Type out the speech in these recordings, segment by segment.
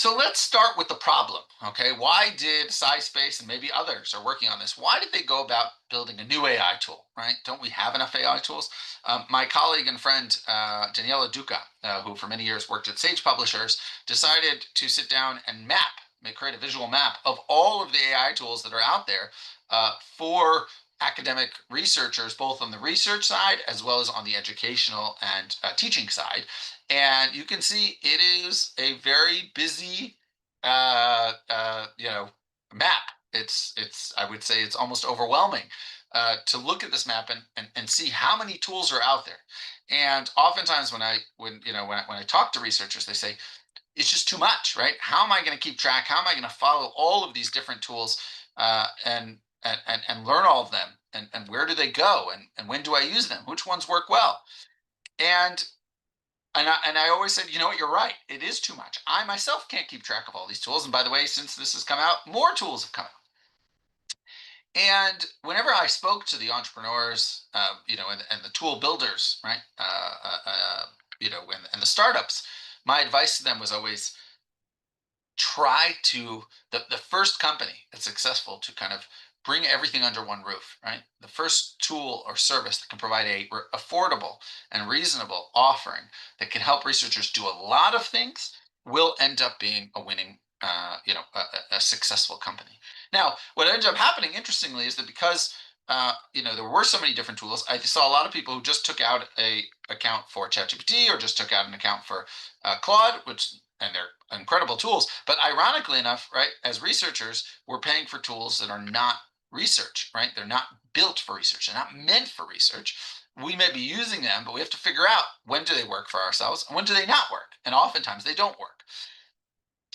So let's start with the problem, okay? Why did SciSpace and maybe others are working on this? Why did they go about building a new AI tool, right? Don't we have enough AI tools? My colleague and friend, Daniela Duca, who for many years worked at Sage Publishers, decided to sit down and create a visual map of all of the AI tools that are out there for academic researchers, both on the research side as well as on the educational and teaching side. And you can see it is a very busy, map. I would say it's almost overwhelming to look at this map and see how many tools are out there. And oftentimes when I talk to researchers, they say it's just too much, right? How am I going to keep track? How am I going to follow all of these different tools and learn all of them? And where do they go? And when do I use them? Which ones work well? And and I always said, you know what, you're right. It is too much. I myself can't keep track of all these tools. And by the way, since this has come out, more tools have come out. And whenever I spoke to the entrepreneurs, and the tool builders, right, and the startups, my advice to them was always try to the first company that's successful to kind of bring everything under one roof, right? The first tool or service that can provide a affordable and reasonable offering that can help researchers do a lot of things will end up being a winning, a successful company. Now, what ended up happening, interestingly, is that because there were so many different tools, I saw a lot of people who just took out a account for ChatGPT or just took out an account for Claude, and they're incredible tools. But ironically enough, right, as researchers, we're paying for tools that are not research, right? They're not built for research. They're not meant for research. We may be using them, but we have to figure out when do they work for ourselves and when do they not work. And oftentimes they don't work.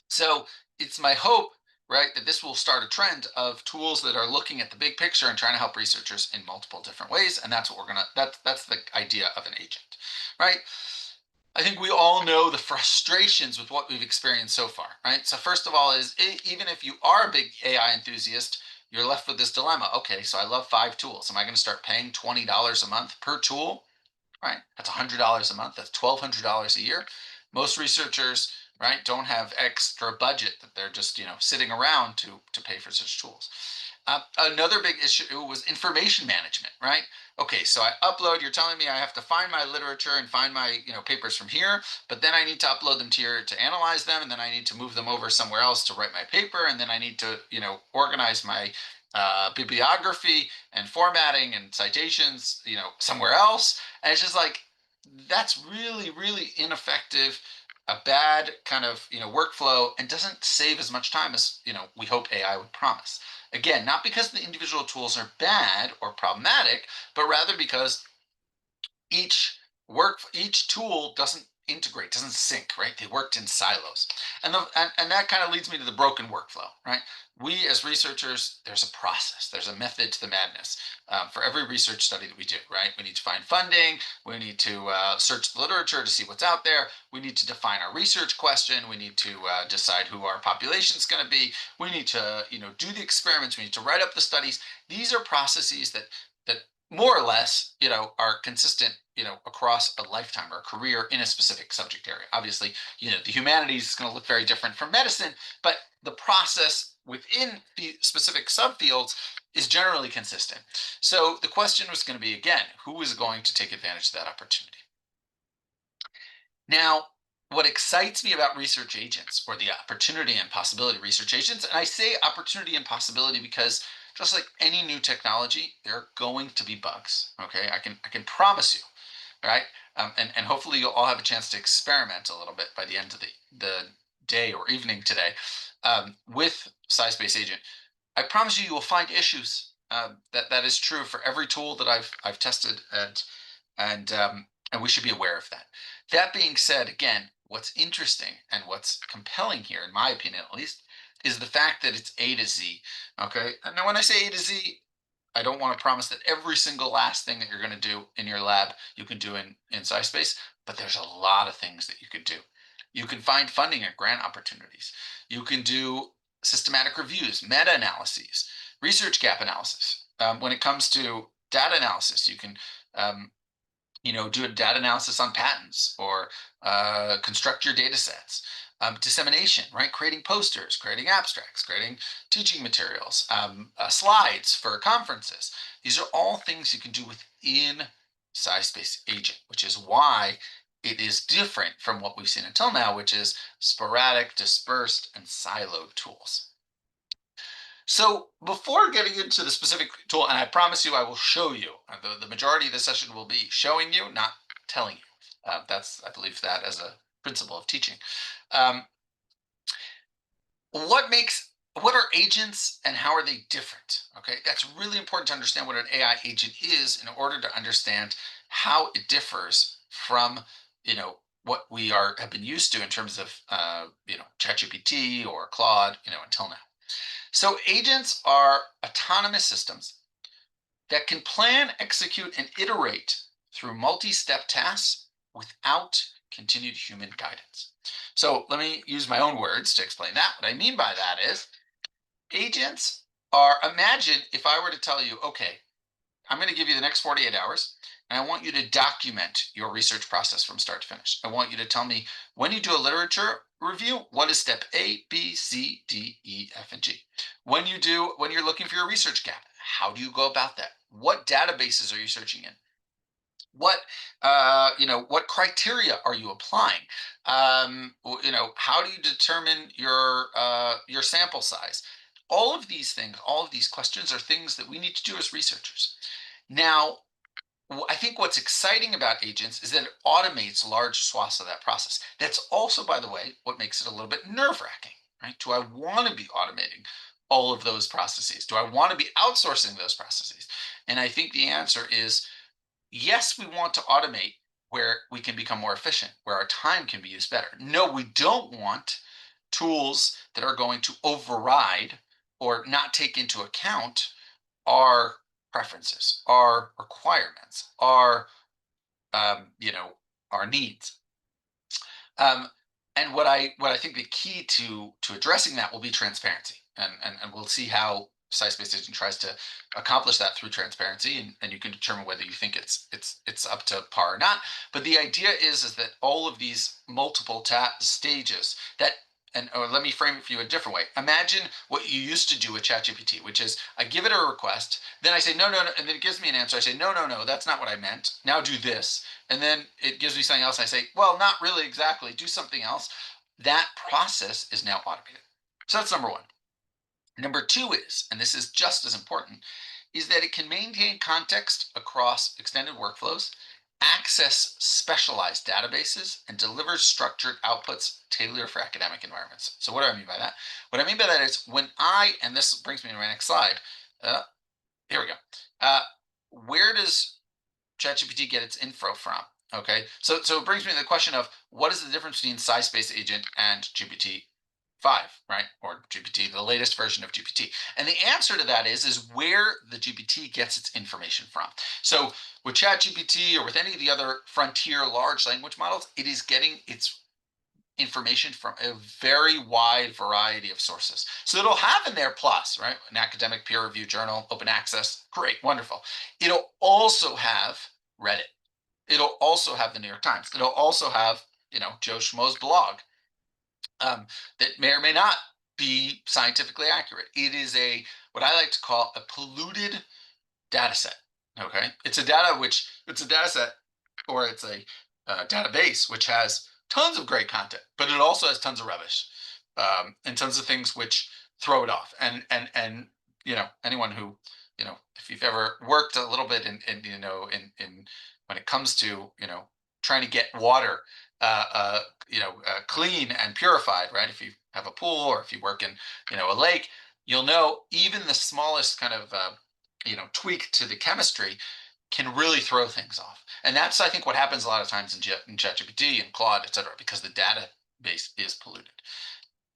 So it's my hope, right, that this will start a trend of tools that are looking at the big picture and trying to help researchers in multiple different ways. And that's what that's the idea of an agent, right? I think we all know the frustrations with what we've experienced so far, right? So first of all, even if you are a big AI enthusiast, you're left with this dilemma. Okay, so I love 5 tools. Am I going to start paying $20 a month per tool? Right? That's $100 a month. That's $1,200 a year. Most researchers, right, don't have extra budget that they're just sitting around to pay for such tools. Another big issue was information management, right? Okay, so I upload. You're telling me I have to find my literature and find my papers from here, but then I need to upload them to here to analyze them, and then I need to move them over somewhere else to write my paper, and then I need to organize my bibliography and formatting and citations somewhere else. And it's just like that's really really ineffective, a bad kind of workflow, and doesn't save as much time as we hope AI would promise. Again, not because the individual tools are bad or problematic, but rather because each tool doesn't integrate, doesn't sync, right? They worked in silos. And that kind of leads me to the broken workflow, right? We as researchers, there's a process, there's a method to the madness for every research study that we do, right? We need to find funding, we need to search the literature to see what's out there, we need to define our research question, we need to decide who our population is going to be, we need to do the experiments, we need to write up the studies. These are processes that more or less, are consistent, across a lifetime or a career in a specific subject area. Obviously, the humanities is going to look very different from medicine, but the process within the specific subfields is generally consistent. So the question was going to be, again, who is going to take advantage of that opportunity? Now, what excites me about research agents, or the opportunity and possibility of research agents, and I say opportunity and possibility because just like any new technology, there are going to be bugs. Okay, I can promise you, right? And hopefully you'll all have a chance to experiment a little bit by the end of the day or evening today with SciSpace Agent. I promise you will find issues. That is true for every tool that I've tested, and we should be aware of that. That being said, again, what's interesting and what's compelling here, in my opinion at least, is the fact that it's A to Z. Okay. And now, when I say A to Z, I don't want to promise that every single last thing that you're going to do in your lab you can do in SciSpace, but there's a lot of things that you could do. You can find funding and grant opportunities. You can do systematic reviews, meta-analyses, research gap analysis. When it comes to data analysis, you can do a data analysis on patents or construct your data sets. dissemination, right? Creating posters, creating abstracts, creating teaching materials, slides for conferences. These are all things you can do within SciSpace Agent, which is why it is different from what we've seen until now, which is sporadic, dispersed, and siloed tools. So before getting into the specific tool, and I promise you I will show you, the majority of the session will be showing you, not telling you. I believe that as a principle of teaching. Um, what are agents and how are they different? Okay, that's really important to understand what an AI agent is in order to understand how it differs from, what we have been used to in terms of, ChatGPT or Claude, until now. So agents are autonomous systems that can plan, execute, and iterate through multi-step tasks without continued human guidance. So let me use my own words to explain that. What I mean by that is agents imagine if I were to tell you, okay, I'm going to give you the next 48 hours, and I want you to document your research process from start to finish. I want you to tell me when you do a literature review, what is step A, B, C, D, E, F, and G? When you're looking for your research gap, how do you go about that? What databases are you searching in? What criteria are you applying? How do you determine your sample size? All of these things, all of these questions are things that we need to do as researchers. Now, I think what's exciting about agents is that it automates large swaths of that process. That's also, by the way, what makes it a little bit nerve-wracking, right? Do I want to be automating all of those processes? Do I want to be outsourcing those processes? And I think the answer is yes, we want to automate where we can become more efficient, where our time can be used better. No, we don't want tools that are going to override or not take into account our preferences, our requirements, um, you know, our needs. Um, and what I think the key to addressing that will be transparency, and we'll see how SciSpace Agent tries to accomplish that through transparency, and you can determine whether you think it's up to par or not. But the idea is that all of these multiple stages that or let me frame it for you a different way. Imagine what you used to do with ChatGPT, which is I give it a request, then I say no, no, no, and then it gives me an answer. I say no, no, no, that's not what I meant. Now do this, and then it gives me something else. And I say, well, not really exactly. Do something else. That process is now automated. So that's number one. Number two is, and this is just as important, is that it can maintain context across extended workflows, access specialized databases, and delivers structured outputs tailored for academic environments. So what do I mean by that? What I mean by that is and this brings me to my next slide. Uh, Here we go. Uh, where does ChatGPT get its info from? Okay, so it brings me to the question of what is the difference between SciSpace Agent and GPT-5, right? Or GPT, the latest version of GPT. And the answer to that is where the GPT gets its information from. So with ChatGPT or with any of the other frontier large language models, it is getting its information from a very wide variety of sources. So it'll have in there plus, right? An academic peer review journal, open access, great, wonderful. It'll also have Reddit. It'll also have the New York Times. It'll also have, Joe Schmo's blog, that may or may not be scientifically accurate. It is what I like to call a polluted data set. Okay, it's a data set, or it's a database which has tons of great content, but it also has tons of rubbish, and tons of things which throw it off. And anyone who, if you've ever worked a little bit in when it comes to trying to get water clean and purified, right? If you have a pool or if you work in a lake, you'll know even the smallest kind of tweak to the chemistry can really throw things off. And that's, I think, what happens a lot of times in ChatGPT and Claude, et cetera, because the database is polluted.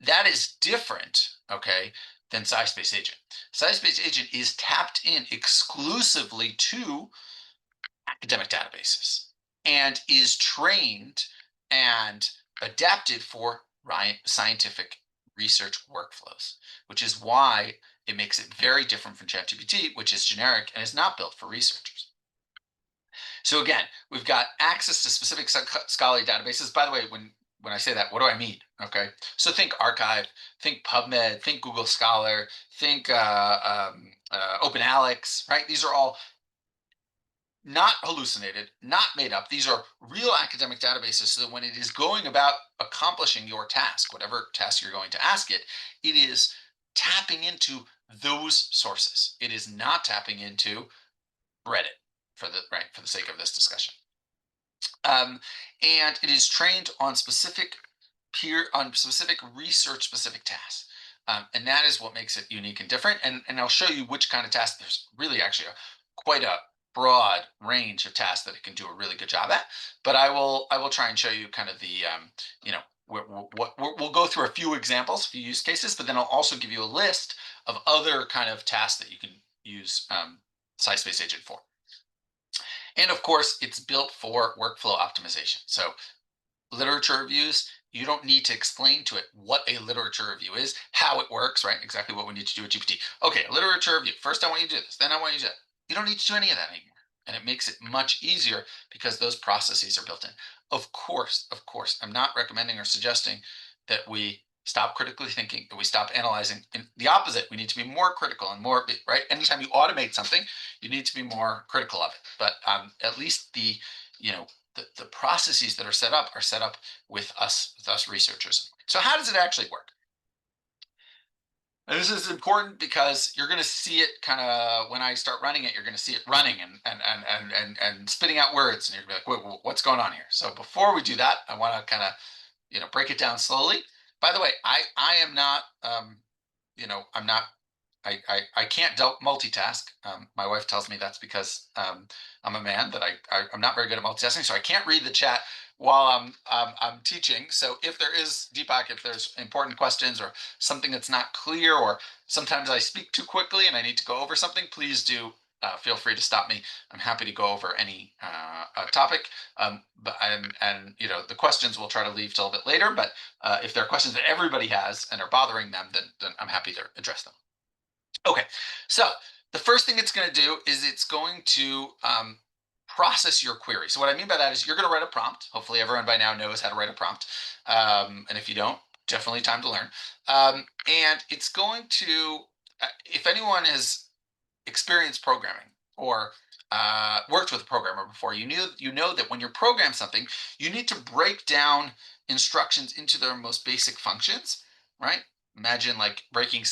That is different, okay, than SciSpace Agent. SciSpace Agent is tapped in exclusively to academic databases and is trained and adapted for scientific research workflows, which is why it makes it very different from ChatGPT, which is generic and is not built for researchers. So again, we've got access to specific scholarly databases. By the way, when when I say that, what do I mean? Okay, so think archive, think PubMed, think Google Scholar, think OpenAlex, right? These are all not hallucinated, not made up. These are real academic databases. So that when it is going about accomplishing your task, whatever task you're going to ask it, it is tapping into those sources. It is not tapping into Reddit for the sake of this discussion. And it is trained on specific research specific tasks. And that is what makes it unique and different. And I'll show you which kind of tasks. There's really actually quite a broad range of tasks that it can do a really good job at. But I will try and show you kind of the you know we'll go through a few examples, a few use cases, but then I'll also give you a list of other kind of tasks that you can use SciSpace Agent for. And of course, it's built for workflow optimization. So literature reviews, you don't need to explain to it what a literature review is, how it works, right? Exactly what we need to do with GPT. Okay, literature review. First, I want you to do this. Then I want you to do that. You don't need to do any of that anymore. And it makes it much easier because those processes are built in. Of course, I'm not recommending or suggesting that we stop critically thinking, that we stop analyzing. In the opposite, we need to be more critical and more, right? Anytime you automate something, you need to be more critical of it. But at least you know, the processes that are set up with us researchers. So how does it actually work? And this is important because you're going to see it kind of when I start running it. You're going to see it running and spitting out words, and you're going to be like, what's going on here?" So before we do that, I want to kind of break it down slowly. By the way, I am not I'm not I can't multitask. My wife tells me that's because I'm a man, that I'm not very good at multitasking, so I can't read the chat while I'm teaching. So if there is, Deepak, if there's important questions or something that's not clear, or sometimes I speak too quickly and I need to go over something, please do feel free to stop me. I'm happy to go over any topic. But and the questions we'll try to leave till a bit later. But if there are questions that everybody has and are bothering them, then I'm happy to address them. Okay, so the first thing it's going to do is it's going to process your query. So what I mean by that is you're going to write a prompt. Hopefully everyone by now knows how to write a prompt. And if you don't, definitely time to learn. And it's going to, if anyone has experienced programming or worked with a programmer before, you know that when you program something, you need to break down instructions into their most basic functions, right? Imagine like breaking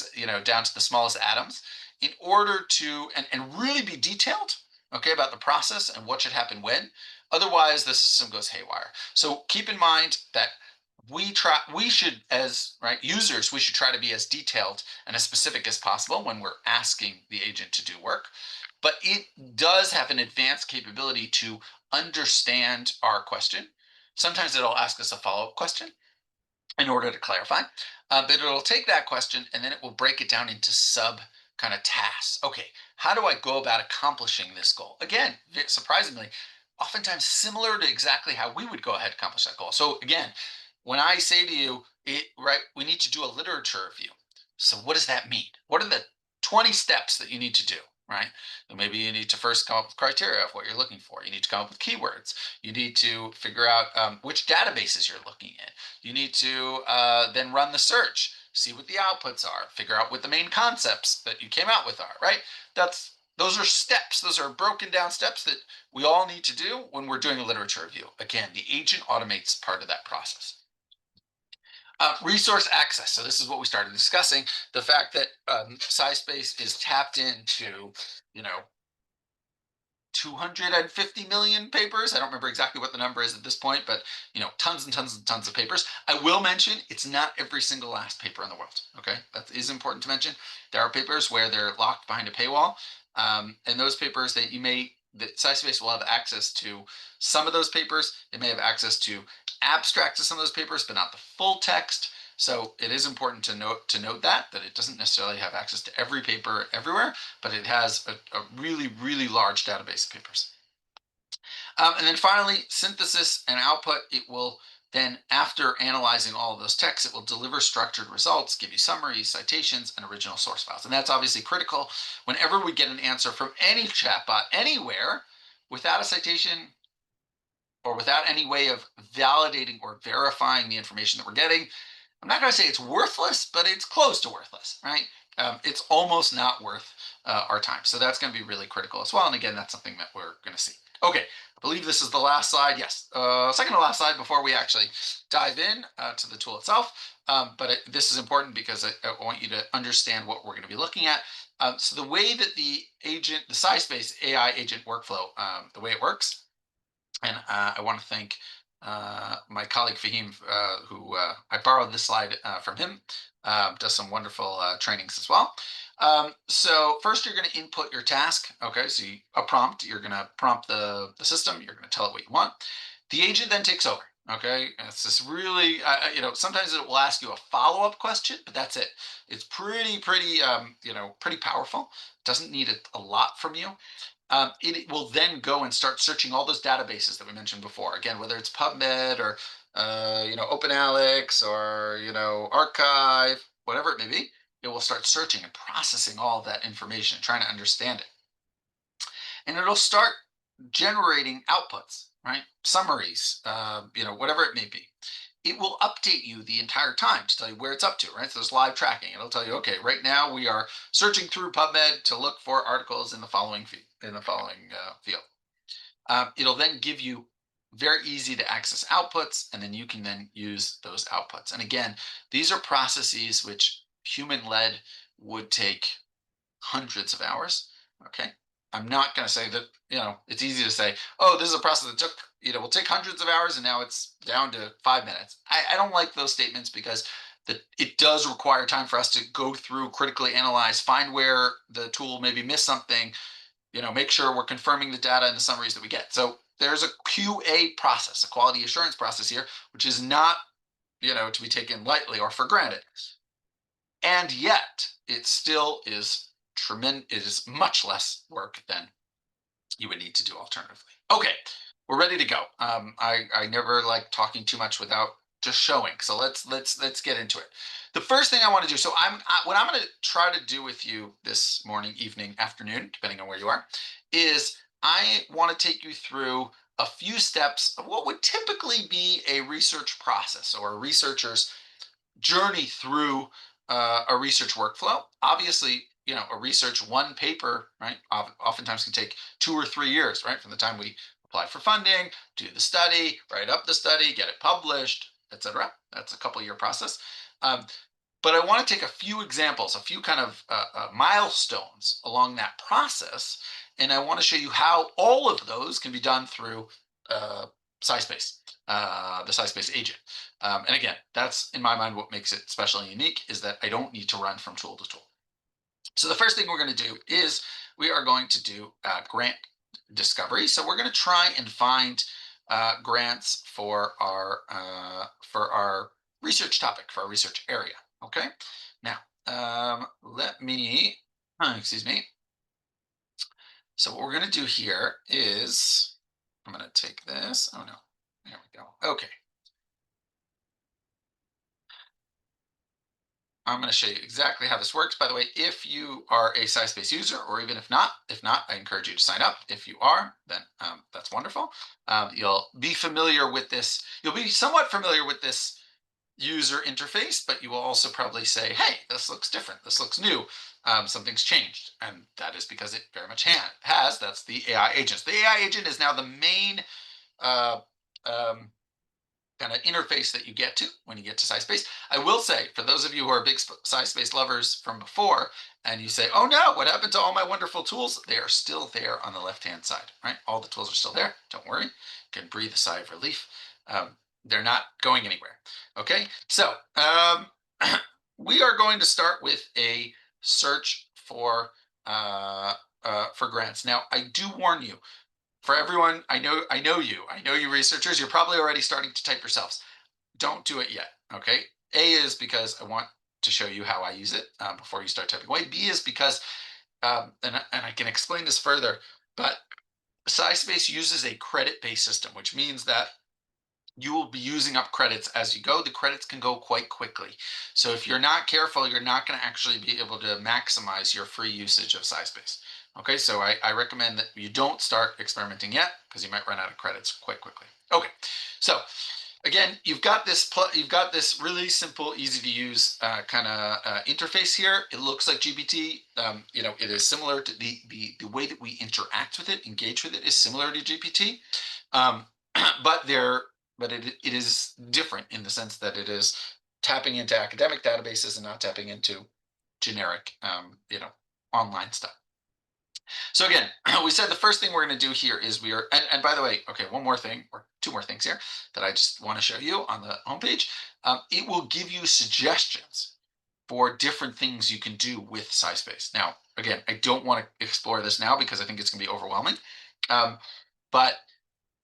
down to the smallest atoms in order to and really be detailed, okay, about the process and what should happen when. Otherwise, the system goes haywire. So keep in mind that we should, as right users, we should try to be as detailed and as specific as possible when we're asking the agent to do work. But it does have an advanced capability to understand our question. Sometimes it'll ask us a follow-up question in order to clarify. But it'll take that question and then it will break it down into sub kind of tasks. Okay, how do I go about accomplishing this goal? Again, surprisingly, oftentimes similar to exactly how we would go ahead and accomplish that goal. So again, when I say to you, right, we need to do a literature review. So what does that mean? What are the 20 steps that you need to do? Right. So maybe you need to first come up with criteria of what you're looking for. You need to come up with keywords. You need to figure out which databases you're looking at. You need to then run the search, see what the outputs are, figure out what the main concepts that you came out with are, right? Those are steps. Those are broken down steps that we all need to do when we're doing a literature review. Again, the agent automates part of that process. Resource access. So this is what we started discussing, the fact that SciSpace is tapped into, you know, 250 million papers. I don't remember exactly what the number is at this point, but tons and tons and tons of papers. I will mention it's not every single last paper in the world. Okay, that is important to mention. There are papers where they're locked behind a paywall, and those papers that SciSpace will have access to some of those papers. It may have access to abstracts of some of those papers, but not the full text. So it is important to note that it doesn't necessarily have access to every paper everywhere, but it has a really, really large database of papers. And then finally, synthesis and output. It will then, after analyzing all of those texts, it will deliver structured results, give you summaries, citations, and original source files. And that's obviously critical. Whenever we get an answer from any chatbot anywhere without a citation or without any way of validating or verifying the information that we're getting, I'm not going to say it's worthless, but it's close to worthless, right? It's almost not worth our time. So that's going to be really critical as well. And again, that's something that we're going to see. Okay, I believe this is the last slide. Yes, second to last slide before we actually dive in to the tool itself. This is important because I want you to understand what we're going to be looking at. So the way that the SciSpace AI agent workflow, the way it works, and I want to thank my colleague Fahim, who I borrowed this slide from him, does some wonderful trainings as well. So first you're going to input your task. Okay, so a prompt, you're going to prompt the system, you're going to tell it what you want. The agent then takes over. Okay, it's this really, sometimes it will ask you a follow-up question, but that's it. It's pretty, pretty powerful. Doesn't need a lot from you. It will then go and start searching all those databases that we mentioned before. Again, whether it's PubMed or OpenAlex or Archive, whatever it may be, it will start searching and processing all of that information, trying to understand it, and it'll start generating outputs, right? Summaries, whatever it may be. It will update you the entire time to tell you where it's up to, right? So there's live tracking. It'll tell you, okay, right now we are searching through PubMed to look for articles in the following field. It'll then give you very easy to access outputs, and then you can then use those outputs. And again, these are processes which human-led would take hundreds of hours. Okay. I'm not going to say that, it's easy to say, oh, this is a process that will take hundreds of hours and now it's down to 5 minutes. I don't like those statements because it does require time for us to go through, critically analyze, find where the tool maybe missed something, make sure we're confirming the data and the summaries that we get. So there's a QA process, a quality assurance process here, which is not, to be taken lightly or for granted. And yet it still is tremendous. It is much less work than you would need to do alternatively. Okay, we're ready to go. I never like talking too much without just showing. So let's get into it. The first thing I want to do. So what I'm going to try to do with you this morning, evening, afternoon, depending on where you are, is I want to take you through a few steps of what would typically be a research process or a researcher's journey through a research workflow. Obviously, a research one paper, right, oftentimes can take 2 or 3 years, right, from the time we apply for funding, do the study, write up the study, get it published, etc. That's a couple-year process. But I want to take a few examples, a few kind of milestones along that process, and I want to show you how all of those can be done through SciSpace, the SciSpace agent. And again, that's in my mind what makes it special and unique is that I don't need to run from tool to tool. So the first thing we're going to do is we are going to do grant discovery. So we're going to try and find grants for our research topic, for our research area. Okay. Now, let me, excuse me. So what we're going to do here is, I'm going to take this. Oh no, there we go. Okay. I'm going to show you exactly how this works. By the way, if you are a SciSpace user, or even if not, I encourage you to sign up. If you are, then that's wonderful. You'll be familiar with this. You'll be somewhat familiar with this user interface, but you will also probably say, hey, this looks different. This looks new. Something's changed. And that is because it very much has. That's the AI agents. The AI agent is now the main kind of interface that you get to when you get to SciSpace. I will say, for those of you who are big SciSpace lovers from before, and you say, oh no, what happened to all my wonderful tools? They are still there on the left-hand side, right? All the tools are still there. Don't worry. You can breathe a sigh of relief. They're not going anywhere. Okay, so we are going to start with a search for grants. Now, I do warn you, for everyone, I know you researchers, you're probably already starting to type yourselves. Don't do it yet, okay? A is because I want to show you how I use it before you start typing away. B is because, and I can explain this further, but SciSpace uses a credit-based system, which means that you will be using up credits as you go. The credits can go quite quickly. So if you're not careful, you're not going to actually be able to maximize your free usage of SciSpace. Okay, so I recommend that you don't start experimenting yet because you might run out of credits quite quickly. Okay, so again, you've got this really simple, easy to use kind of interface here. It looks like GPT. It is similar to the way that we interact with it, engage with it is similar to GPT, um, but it is different in the sense that it is tapping into academic databases and not tapping into generic, online stuff. So again, we said the first thing we're going to do here is and by the way, okay, one more thing or two more things here that I just want to show you on the homepage. It will give you suggestions for different things you can do with SciSpace. Now, again, I don't want to explore this now because I think it's going to be overwhelming. But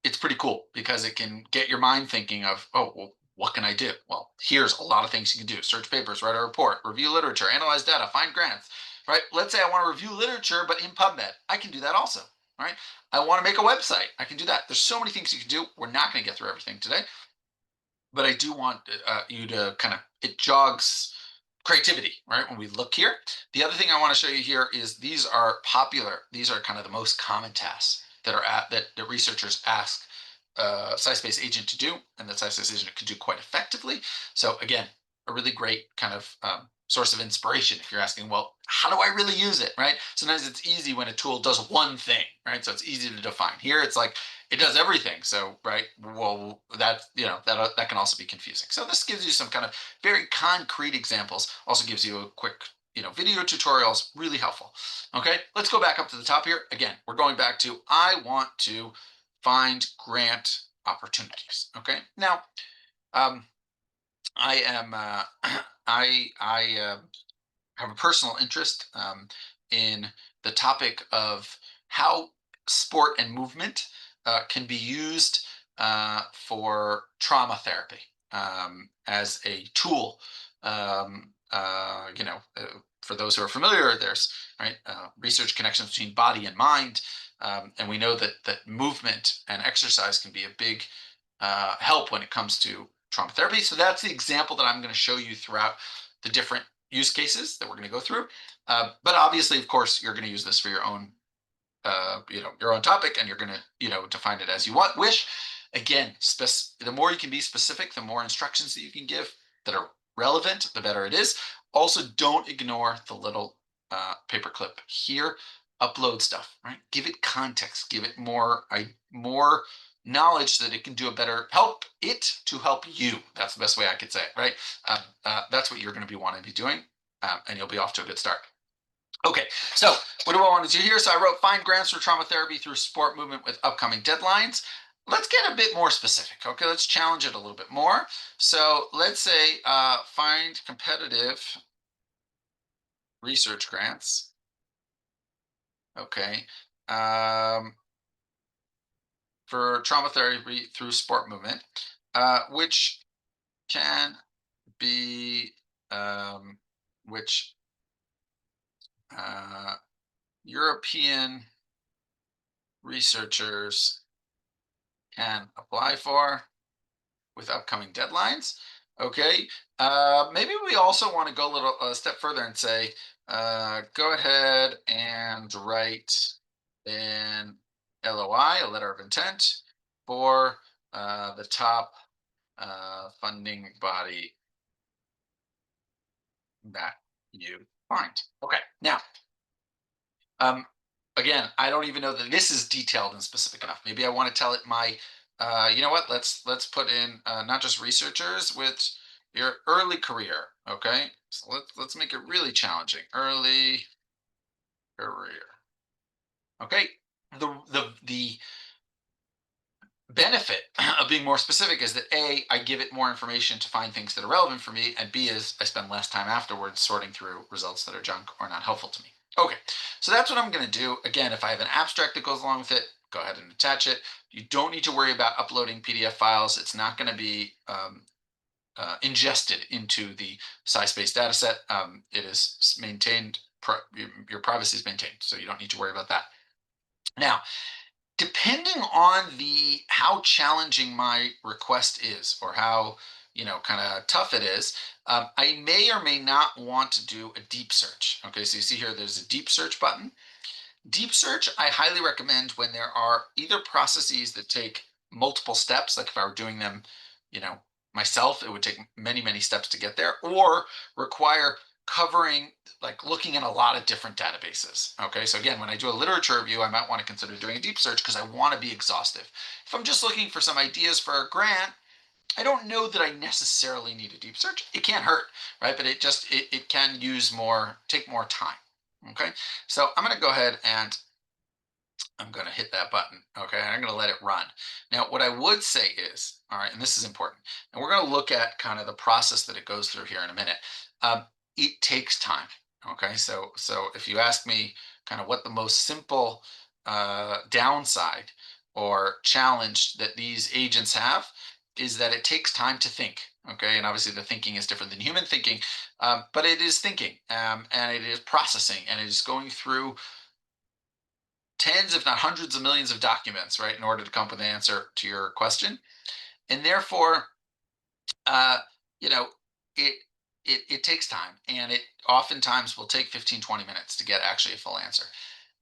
it's pretty cool because it can get your mind thinking of, oh, well, what can I do? Well, here's a lot of things you can do: search papers, write a report, review literature, analyze data, find grants, right? Let's say I want to review literature, but in PubMed. I can do that also, right? I want to make a website. I can do that. There's so many things you can do. We're not going to get through everything today, but I do want you to kind of, it jogs creativity, right? When we look here, the other thing I want to show you here is these are popular. These are kind of the most common tasks that researchers ask SciSpace Agent to do, and that SciSpace Agent can do quite effectively. So again, a really great kind of source of inspiration if you're asking, well, how do I really use it, right? Sometimes it's easy when a tool does one thing, right? So it's easy to define. Here, it's like it does everything. So, right, well, that can also be confusing. So this gives you some kind of very concrete examples. Also gives you a quick, video tutorials, really helpful. Okay, let's go back up to the top here. Again, we're going back to, I want to find grant opportunities. Okay, now, I am, I have a personal interest in the topic of how sport and movement can be used for trauma therapy as a tool. For those who are familiar, there's research connections between body and mind, and we know that movement and exercise can be a big help when it comes to trauma therapy. So that's the example that I'm going to show you throughout the different use cases that we're going to go through. But obviously, of course, you're going to use this for your own, your own topic, and you're going to, define it as you wish. Again, the more you can be specific, the more instructions that you can give that are relevant, the better it is. Also, don't ignore the little paperclip here. Upload stuff, right? Give it context. Give it more knowledge so that it can do a better help it to help you. That's the best way I could say it, right? That's what you're going to be wanting to be doing, and you'll be off to a good start. Okay, so what do I want to do here? So I wrote, find grants for trauma therapy through sport movement with upcoming deadlines. Let's get a bit more specific. Okay, let's challenge it a little bit more. So let's say find competitive research grants. Okay, for trauma therapy through sport movement, which can be which European researchers can apply for with upcoming deadlines. Okay, maybe we also want to go a step further and say, go ahead and write an LOI, a letter of intent, for the top funding body that you find. Okay, now, um, again, I don't even know that this is detailed and specific enough. Maybe I want to tell it you know what? Let's put in not just researchers with your early career. Okay, so let's make it really challenging. Early career. Okay, the benefit of being more specific is that A, I give it more information to find things that are relevant for me, and B is I spend less time afterwards sorting through results that are junk or not helpful to me. Okay, so that's what I'm going to do. Again, if I have an abstract that goes along with it, go ahead and attach it. You don't need to worry about uploading PDF files. It's not going to be ingested into the SciSpace dataset. It is maintained, your privacy is maintained, so you don't need to worry about that. Now, depending on how challenging my request is, or how kind of tough it is, I may or may not want to do a deep search. Okay, so you see here there's a deep search button. Deep search, I highly recommend when there are either processes that take multiple steps, like if I were doing them, you know, myself, it would take many, many steps to get there, or require covering, like looking in a lot of different databases. Okay. So again, when I do a literature review, I might want to consider doing a deep search because I want to be exhaustive. If I'm just looking for some ideas for a grant, I don't know that I necessarily need a deep search. It can't hurt, right? But it can use more, take more time. Okay. So I'm going to go ahead and I'm going to hit that button. Okay. And I'm going to let it run. Now, what I would say is, all right, and this is important, and we're going to look at kind of the process that it goes through here in a minute. Um, it takes time. Okay. So if you ask me kind of what the most simple downside or challenge that these agents have is that it takes time to think. Okay. And obviously the thinking is different than human thinking, but it is thinking and it is processing and it is going through tens, if not hundreds of millions of documents, right, in order to come up with an answer to your question. And therefore, uh, you know, it, it takes time and it oftentimes will take 15, 20 minutes to get actually a full answer.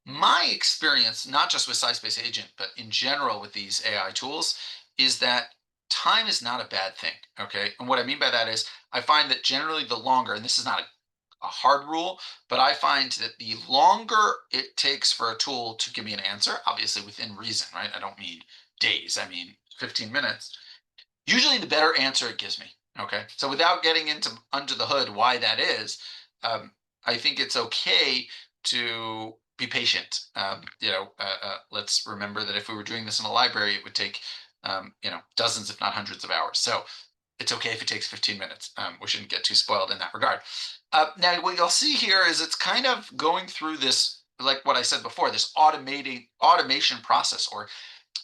My experience, not just with SciSpace Agent, but in general with these AI tools, is that time is not a bad thing. Okay. And what I mean by that is I find that generally the longer, and this is not a hard rule, but I find that the longer it takes for a tool to give me an answer, obviously within reason, right? I don't mean days, I mean 15 minutes, usually the better answer it gives me. Okay. So without getting into under the hood why that is, I think it's okay to be patient. Let's remember that if we were doing this in a library, it would take, dozens, if not hundreds of hours. So it's okay if it takes 15 minutes. We shouldn't get too spoiled in that regard. Now, what you'll see here is it's kind of going through this, like what I said before, this automating automation process, or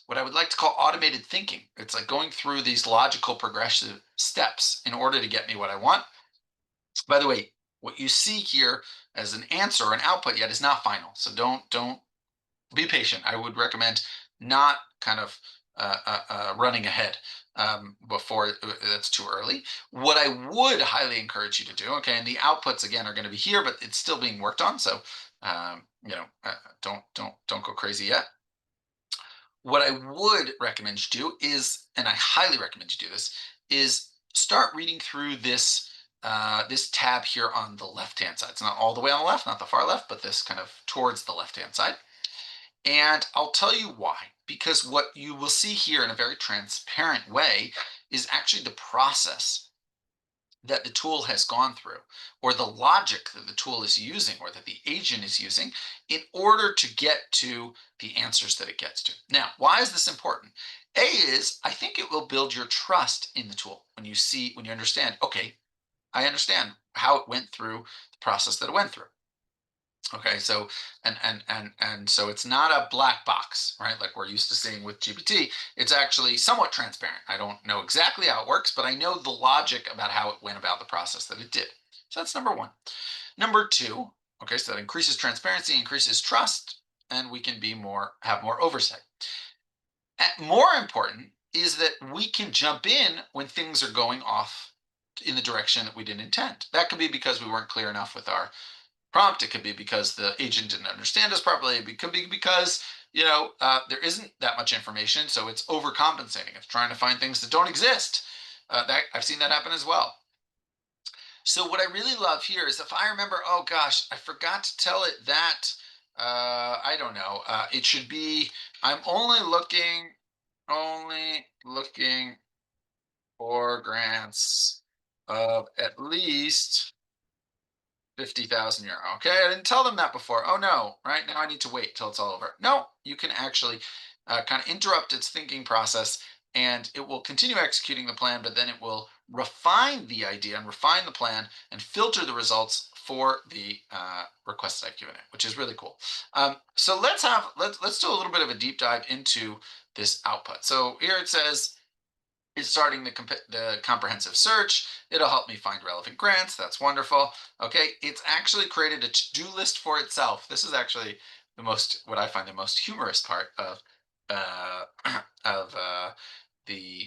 what I would like to call automated thinking. It's like going through these logical progressive steps in order to get me what I want. By the way, what you see here as an answer or an output yet is not final. So don't be patient. I would recommend not kind of running ahead before that's too early. What I would highly encourage you to do, okay, and the outputs again are going to be here, but it's still being worked on. So don't go crazy yet. What I would recommend you do is, and I highly recommend you do this, is start reading through this tab here on the left hand side. It's not all the way on the left, not the far left, but this kind of towards the left hand side. And I'll tell you why. Because what you will see here in a very transparent way is actually the process that the tool has gone through, or the logic that the tool is using, or that the agent is using in order to get to the answers that it gets to. Now, why is this important? A is I think it will build your trust in the tool when you understand, okay, I understand how it went through the process that it went through. Okay, so and so it's not a black box, right? Like we're used to seeing with GPT. It's actually somewhat transparent. I don't know exactly how it works, but I know the logic about how it went about the process that it did. So that's number one. Number two, okay, so that increases transparency, increases trust, and we can have more oversight. More important is that we can jump in when things are going off in the direction that we didn't intend. That could be because we weren't clear enough with our prompt. It could be because the agent didn't understand us properly. It could be because there isn't that much information, so it's overcompensating. It's trying to find things that don't exist. That I've seen that happen as well. So what I really love here is if I remember, oh gosh, I forgot to tell it that. I don't know. It should be. I'm only looking for grants of at least 50,000 euro. Okay, I didn't tell them that before. Oh no, right now I need to wait till it's all over. No, you can actually kind of interrupt its thinking process and it will continue executing the plan, but then it will refine the idea and refine the plan and filter the results for the request I've given it, which is really cool. So let's do a little bit of a deep dive into this output. So here it says it's starting the comprehensive search. It'll help me find relevant grants. That's wonderful. Okay, it's actually created a to-do list for itself. This is actually what I find the most humorous part of uh, of the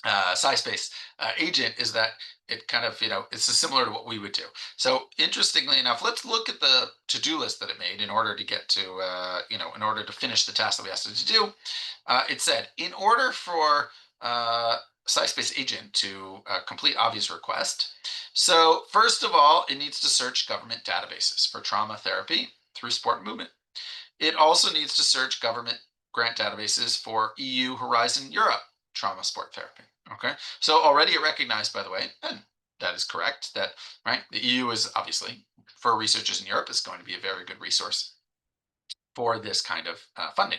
SciSpace Agent is that it kind of, it's similar to what we would do. So interestingly enough, let's look at the to-do list that it made in order to get to, in order to finish the task that we asked it to do. It said, in order for SciSpace Agent to complete Avi's request, so first of all, it needs to search government databases for trauma therapy through sport movement. It also needs to search government grant databases for EU Horizon Europe trauma sport therapy. Okay, so already it recognized, by the way, and that is correct, that right, the EU is obviously for researchers in Europe is going to be a very good resource for this kind of funding.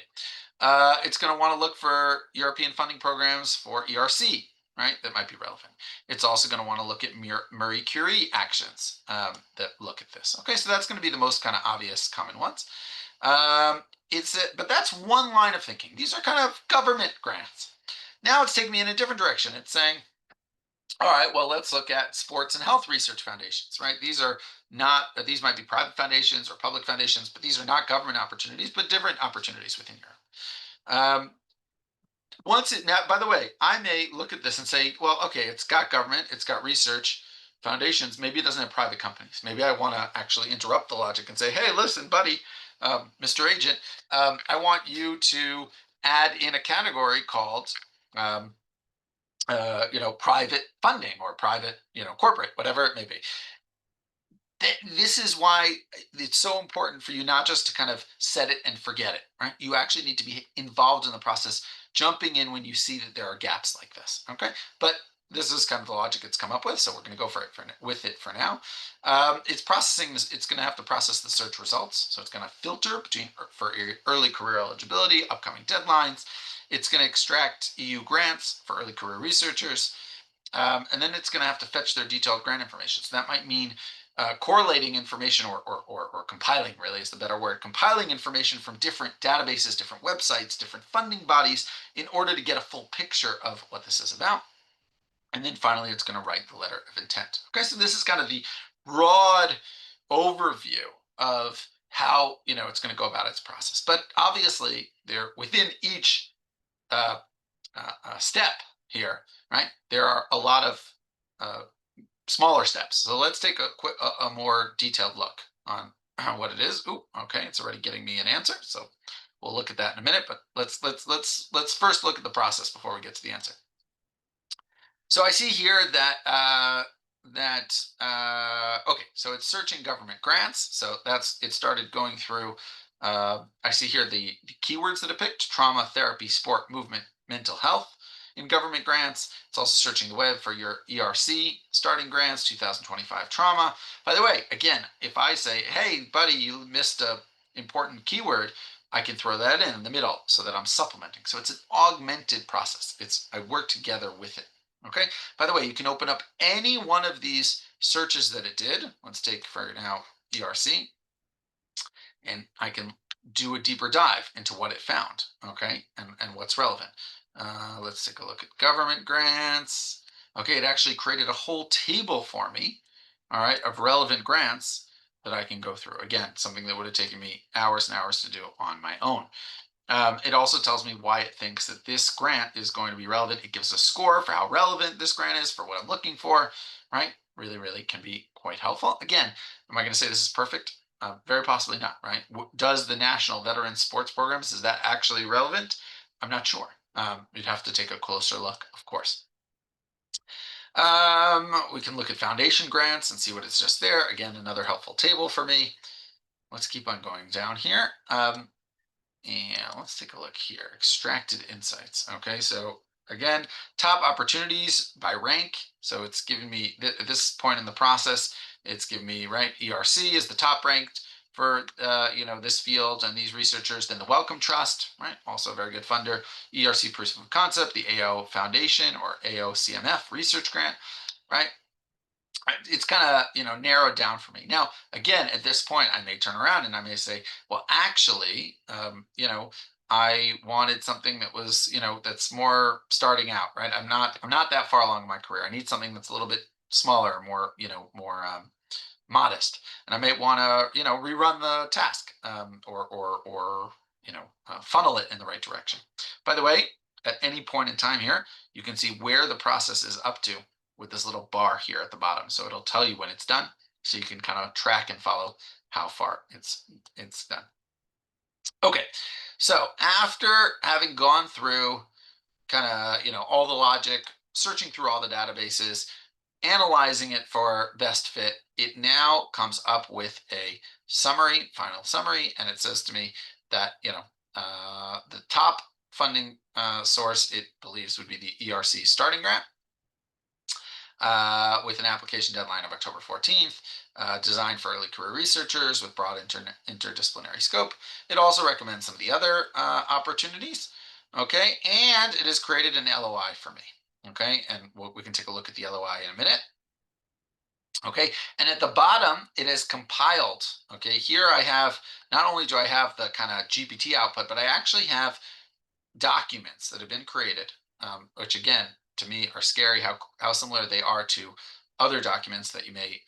It's going to want to look for European funding programs for ERC, right? That might be relevant. It's also going to want to look at Marie Curie actions that look at this. Okay, so that's going to be the most kind of obvious common ones. But that's one line of thinking. These are kind of government grants. Now it's taking me in a different direction. It's saying, all right, well, let's look at sports and health research foundations, right? These are not, these might be private foundations or public foundations, but these are not government opportunities, but different opportunities within Europe. Once it now, by the way, I may look at this and say, well, okay, it's got government, it's got research foundations. Maybe it doesn't have private companies. Maybe I want to actually interrupt the logic and say, hey, listen, buddy, Mr. Agent, I want you to add in a category called, private funding or private, corporate, whatever it may be. This is why it's so important for you not just to kind of set it and forget it, right? You actually need to be involved in the process, jumping in when you see that there are gaps like this. Okay, but this is kind of the logic it's come up with, so we're going to go with it for now. It's processing this. It's going to have to process the search results, so it's going to filter for early career eligibility, upcoming deadlines. It's going to extract EU grants for early career researchers. And then it's going to have to fetch their detailed grant information. So that might mean correlating information or compiling, really is the better word, compiling information from different databases, different websites, different funding bodies in order to get a full picture of what this is about. And then finally, it's going to write the letter of intent. Okay, so this is kind of the broad overview of how it's going to go about its process. But obviously, there within each step here, right? There are a lot of smaller steps. So let's take a more detailed look on what it is. Ooh, okay, it's already getting me an answer. So we'll look at that in a minute. But let's first look at the process before we get to the answer. So I see here that okay, so it's searching government grants. So it started going through. I see here the keywords that it picked: trauma, therapy, sport, movement, mental health. In government grants, it's also searching the web for your ERC starting grants, 2025 trauma. By the way, again, if I say, hey, buddy, you missed a important keyword, I can throw that in the middle so that I'm supplementing. So it's an augmented process. I work together with it. Okay. By the way, you can open up any one of these searches that it did. Let's take for now ERC, and I can do a deeper dive into what it found. Okay, and what's relevant. Let's take a look at government grants. Okay, it actually created a whole table for me. All right, of relevant grants that I can go through. Again, something that would have taken me hours and hours to do on my own. It also tells me why it thinks that this grant is going to be relevant. It gives a score for how relevant this grant is for what I'm looking for, right? Really, really can be quite helpful. Again, am I going to say this is perfect? Very possibly not, right? Does the National Veterans Sports Programs, is that actually relevant? I'm not sure. You'd have to take a closer look, of course. We can look at foundation grants and see what it's just there. Again, another helpful table for me. Let's keep on going down here. And let's take a look here. Extracted insights. Okay, so again, top opportunities by rank. So it's giving me at this point in the process, it's giving me right. ERC is the top ranked for this field and these researchers. Then the Wellcome Trust, right? Also a very good funder. ERC Proof of Concept, the AO Foundation or AOCMF Research Grant, right? It's kind of narrowed down for me now. Again, at this point I may turn around and I may say, well, actually, I wanted something that was that's more starting out, right? I'm not that far along in my career. I need something that's a little bit smaller, more more modest, and I may want to rerun the task, or funnel it in the right direction. By the way, at any point in time here, you can see where the process is up to with this little bar here at the bottom. So it'll tell you when it's done, so you can kind of track and follow how far it's done. Okay, so after having gone through kind of all the logic, searching through all the databases, analyzing it for best fit, it now comes up with a summary, final summary, and it says to me that the top funding source it believes would be the ERC starting grant, with an application deadline of October 14th, designed for early career researchers with broad interdisciplinary scope. It also recommends some of the other opportunities. Okay, and it has created an LOI for me. Okay, and we can take a look at the LOI in a minute. Okay, and at the bottom, it is compiled. Okay, here I have, not only do I have the kind of GPT output, but I actually have documents that have been created, which again, to me are scary how similar they are to other documents that you may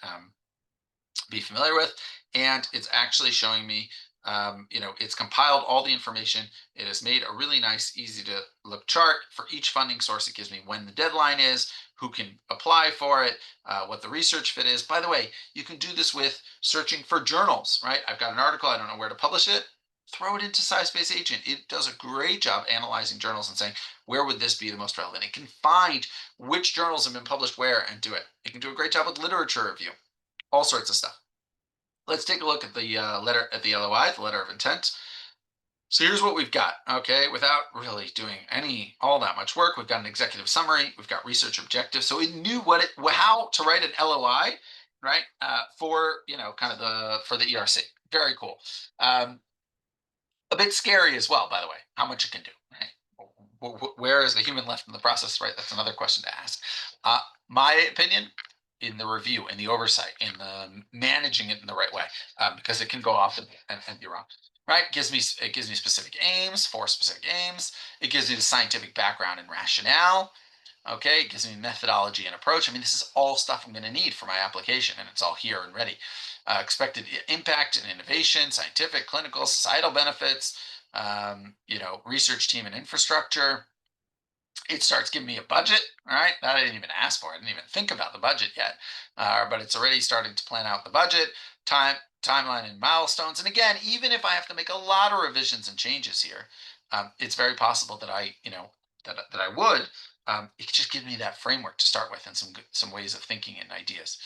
be familiar with. And it's actually showing me, it's compiled all the information. It has made a really nice, easy to look chart for each funding source. It gives me when the deadline is, who can apply for it, what the research fit is. By the way, you can do this with searching for journals, right? I've got an article, I don't know where to publish it. Throw it into SciSpace Agent. It does a great job analyzing journals and saying, where would this be the most relevant? It can find which journals have been published where and do it. It can do a great job with literature review, all sorts of stuff. Let's take a look at the LOI, the letter of intent. So here's what we've got. Okay, without really doing all that much work, we've got an executive summary, we've got research objectives. So it knew how to write an LOI, right? For kind of for the ERC. Very cool. A bit scary as well, by the way, how much it can do. Right? Where is the human left in the process? Right, that's another question to ask. My opinion, in the review, in the oversight, in the managing it in the right way, because it can go off and be wrong. Right, it gives me specific aims, 4 specific aims. It gives me the scientific background and rationale. Okay, it gives me methodology and approach. I mean, this is all stuff I'm going to need for my application, and it's all here and ready. Expected impact and innovation, scientific, clinical, societal benefits, research team and infrastructure. It starts giving me a budget. All right, that I didn't even ask for. I didn't even think about the budget yet, but it's already starting to plan out the budget, timeline, and milestones. And again, even if I have to make a lot of revisions and changes here, it's very possible that I would. It just gives me that framework to start with and some ways of thinking and ideas.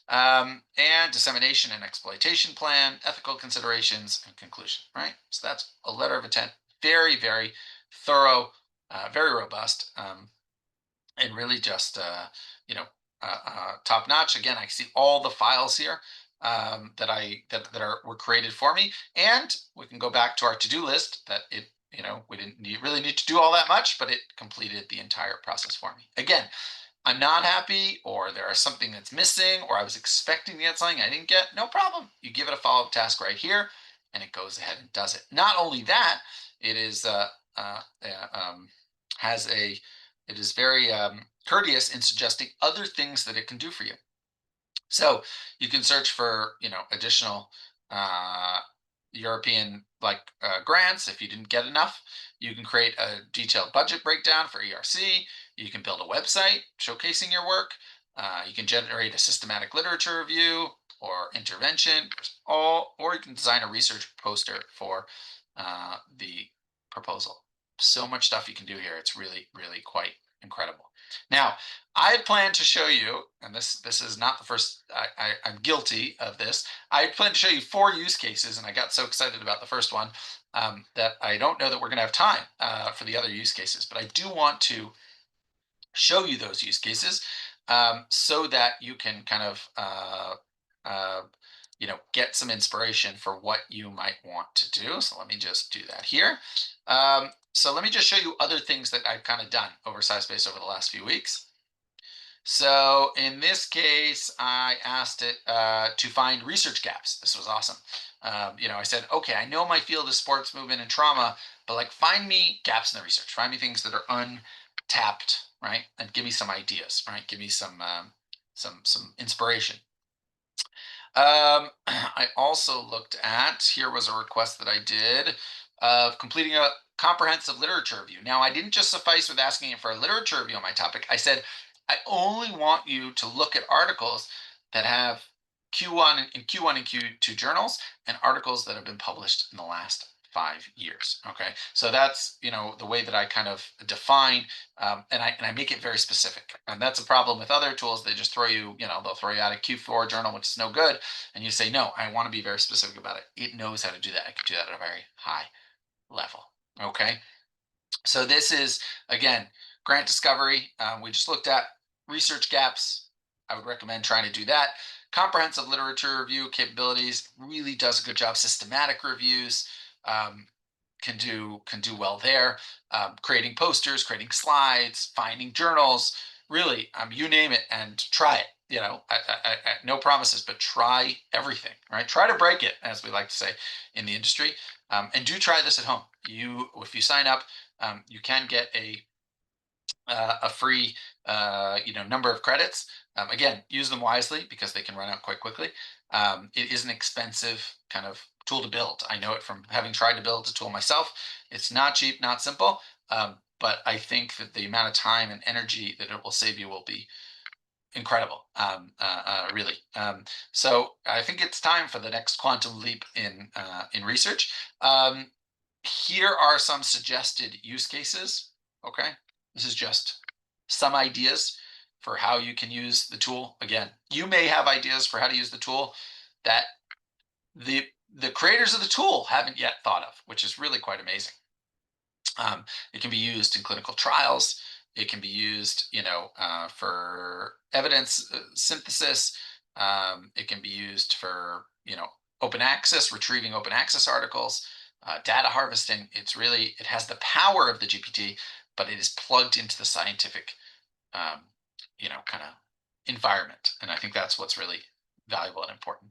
And dissemination and exploitation plan, ethical considerations, and conclusion. Right. So that's a letter of intent. Very, very thorough, very robust, and really just top notch. Again, I see all the files here that were created for me, and we can go back to our to-do list that we didn't really need to do all that much, but it completed the entire process for me. Again, I'm not happy, or there is something that's missing, or I was expecting to get something I didn't get. No problem. You give it a follow-up task right here, and it goes ahead and does it. Not only that, it is has a it is very courteous in suggesting other things that it can do for you. So you can search for additional European grants if you didn't get enough. You can create a detailed budget breakdown for ERC. You can build a website showcasing your work. You can generate a systematic literature review or intervention, or you can design a research poster for the proposal. So much stuff you can do here. It's really, really quite incredible. Now, I had planned to show you, and this is not the first. I'm guilty of this. I had planned to show you 4 use cases, and I got so excited about the first one that I don't know that we're going to have time for the other use cases. But I do want to show you those use cases, so that you can kind of get some inspiration for what you might want to do. So let me just do that here. So let me just show you other things that I've kind of done over SciSpace over the last few weeks. So in this case, I asked it to find research gaps. This was awesome. I said, okay, I know my field is sports movement and trauma, but find me gaps in the research. Find me things that are untapped, right? And give me some ideas, right? Give me some inspiration. I also looked at, here was a request that I did of completing comprehensive literature review. Now, I didn't just suffice with asking it for a literature review on my topic. I said, I only want you to look at articles that have Q1 and Q2 journals, and articles that have been published in the last 5 years. Okay, so that's the way that I kind of define, and I make it very specific. And that's a problem with other tools. They just throw you, they'll throw you out a Q4 journal, which is no good, and you say no. I want to be very specific about it. It knows how to do that. I can do that at a very high level. Okay. So this is, again, grant discovery. We just looked at research gaps. I would recommend trying to do that. Comprehensive literature review capabilities really does a good job. Systematic reviews um, can do well there. Creating posters, creating slides, finding journals. Really, you name it and try it. No promises, but try everything. Right? Try to break it, as we like to say in the industry. And do try this at home. If you sign up, you can get a free number of credits. Again, use them wisely because they can run out quite quickly. It is an expensive kind of tool to build. I know it from having tried to build a tool myself. It's not cheap, not simple, but I think that the amount of time and energy that it will save you will be incredible, really. So I think it's time for the next quantum leap in research. Here are some suggested use cases. Okay, this is just some ideas for how you can use the tool. Again, you may have ideas for how to use the tool that the creators of the tool haven't yet thought of, which is really quite amazing. It can be used in clinical trials. It can be used, for evidence synthesis. It can be used for, open access, retrieving open access articles, data harvesting. It has the power of the GPT, but it is plugged into the scientific, kind of environment. And I think that's what's really valuable and important.